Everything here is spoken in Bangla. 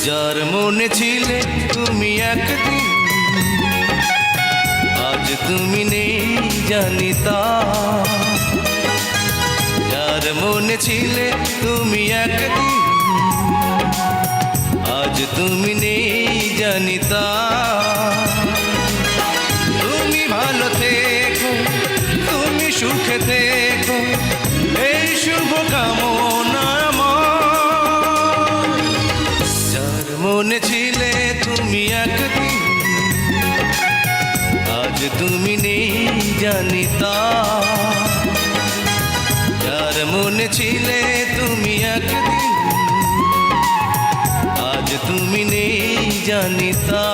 যার মনে ছিলে তুমি একদিন, আজ তুমি নেই জানি তা। যার মনে ছিলে তুমি একদিন, আজ তুমি নেই জানি তা। তুমি ভালো থেকো, তুমি সুখে থেকো, এই শুভ কামনা আমার। যার মনে ছিলে তুমি একদিন, আজ তুমি নেই জানি তা। যার মনে ছিলে তুমি একদিন, আজ তুমি নেই জানি তা।